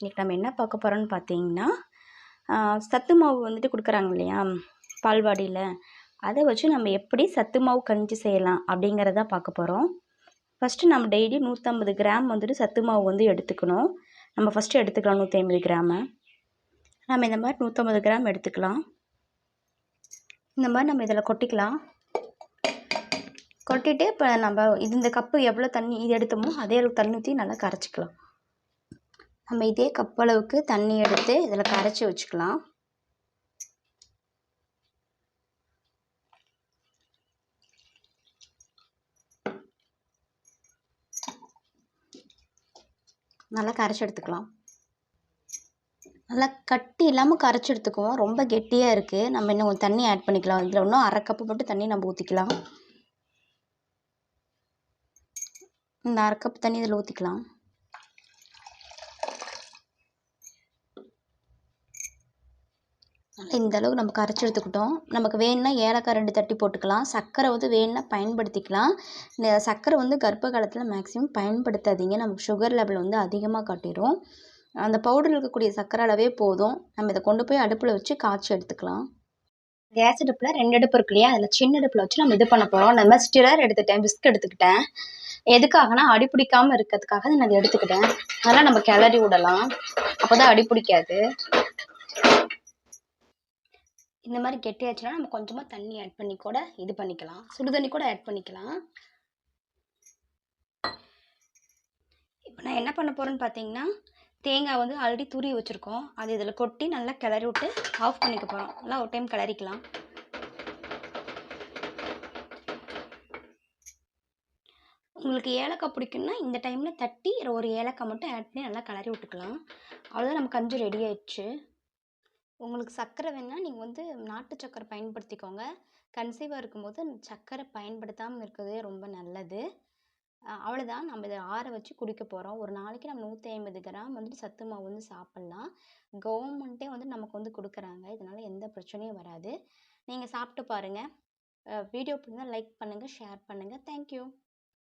இன்றைக்கி நம்ம என்ன பார்க்க போகிறோம்னு பார்த்தீங்கன்னா, சத்து மாவு வந்துட்டு கொடுக்குறாங்க இல்லையா பால்வாடியில், அதை வச்சு நம்ம எப்படி சத்து மாவு கஞ்சி செய்யலாம் அப்படிங்கிறத பார்க்க போகிறோம். ஃபஸ்ட்டு நம்ம டெய்லி 150 கிராம் வந்துட்டு சத்து மாவு வந்து எடுத்துக்கணும். நம்ம ஃபஸ்ட்டு எடுத்துக்கலாம் 150 கிராமு. நம்ம இந்த மாதிரி 150 கிராம் எடுத்துக்கலாம். இந்த மாதிரி நம்ம இதில் கொட்டிக்கலாம். கொட்டிட்டு இப்போ நம்ம இந்த கப்பு எவ்வளோ தண்ணி இது எடுத்தோமோ அதே அளவுக்கு தண்ணி ஊற்றி நல்லா கரைச்சிக்கலாம். நம்ம இதே கப் அளவுக்கு தண்ணி எடுத்து இதில் கரைச்சி வச்சுக்கலாம். நல்லா கரைச்சி எடுத்துக்கலாம். நல்லா கட்டி இல்லாமல் கரைச்சி எடுத்துக்குவோம். ரொம்ப கெட்டியாக இருக்குது, நம்ம இன்னும் கொஞ்சம் தண்ணி ஆட் பண்ணிக்கலாம். இதில் இன்னும் அரை கப்பு மட்டும் தண்ணி நம்ம ஊற்றிக்கலாம். இந்த அரை கப் தண்ணி இதில் ஊற்றிக்கலாம். இந்த அளவுக்கு நம்ம கரைச்சி எடுத்துக்கிட்டோம். நமக்கு வேணும்னா ஏலக்காய் 2 தட்டி போட்டுக்கலாம். சர்க்கரை வந்து வேணும்னா பயன்படுத்திக்கலாம். இந்த சர்க்கரை வந்து கர்ப்ப காலத்தில் மேக்ஸிமம் பயன்படுத்தாதீங்க. நமக்கு சுகர் லெவல் வந்து அதிகமாக காட்டிடும். அந்த பவுடரில் இருக்கக்கூடிய சர்க்கரை அளவே போதும். நம்ம இதை கொண்டு போய் அடுப்பில் வச்சு காய்ச்சி எடுத்துக்கலாம். கேஸ் அடுப்பில் 2 அடுப்பு இருக்கு இல்லையா, அதில் சின்ன அடுப்பில் வச்சு நம்ம இது பண்ண போகிறோம். நம்ம ஸ்டிரர் எடுத்துக்கிட்டேன், விஸ்க் எடுத்துக்கிட்டேன். எதுக்காகனா அடி பிடிக்காமல் இருக்கிறதுக்காக நான் அதை எடுத்துக்கிட்டேன். அதெல்லாம் நம்ம கிளறி விடலாம், அப்போ தான் அடி பிடிக்காது. இந்த மாதிரி கெட்டியாச்சுன்னா நம்ம கொஞ்சமாக தண்ணி ஆட் பண்ணி கூட இது பண்ணிக்கலாம். சுடு தண்ணி கூட ஆட் பண்ணிக்கலாம். இப்போ நான் என்ன பண்ண போகிறேன்னு பார்த்தீங்கன்னா, தேங்காய் வந்து ஆல்ரெடி துருவி வச்சுருக்கோம். அது இதில் கொட்டி நல்லா கிளறி விட்டு ஆஃப் பண்ணிக்க போகிறோம். நல்லா ஒரு டைம் கிளறிக்கலாம். உங்களுக்கு ஏலக்காய் பிடிக்குன்னா இந்த டைமில் தட்டி ஒரு ஏலக்காய் மட்டும் ஆட் பண்ணி நல்லா கிளறி விட்டுக்கலாம். அவ்வளோதான், நம்ம கஞ்சி ரெடி ஆயிடுச்சு. உங்களுக்கு சர்க்கரை வேணுன்னா நீங்கள் வந்து நாட்டு சர்க்கரை பயன்படுத்திக்கோங்க. கன்சீவாக இருக்கும்போது சர்க்கரை பயன்படுத்தாமல் இருக்கிறதே ரொம்ப நல்லது. அவ்வளோதான், நம்ம இதை ஆற வச்சு குடிக்க போகிறோம். ஒரு நாளைக்கு நம்ம 150 கிராம் வந்துட்டு சத்து மாவு வந்து சாப்பிட்லாம். கவர்மெண்ட்டே வந்து நமக்கு வந்து கொடுக்குறாங்க. இதனால் எந்த பிரச்சனையும் வராது. நீங்கள் சாப்பிட்டு பாருங்கள். வீடியோ பிடிச்சிருந்தா லைக் பண்ணுங்கள், ஷேர் பண்ணுங்கள். தேங்க்யூ.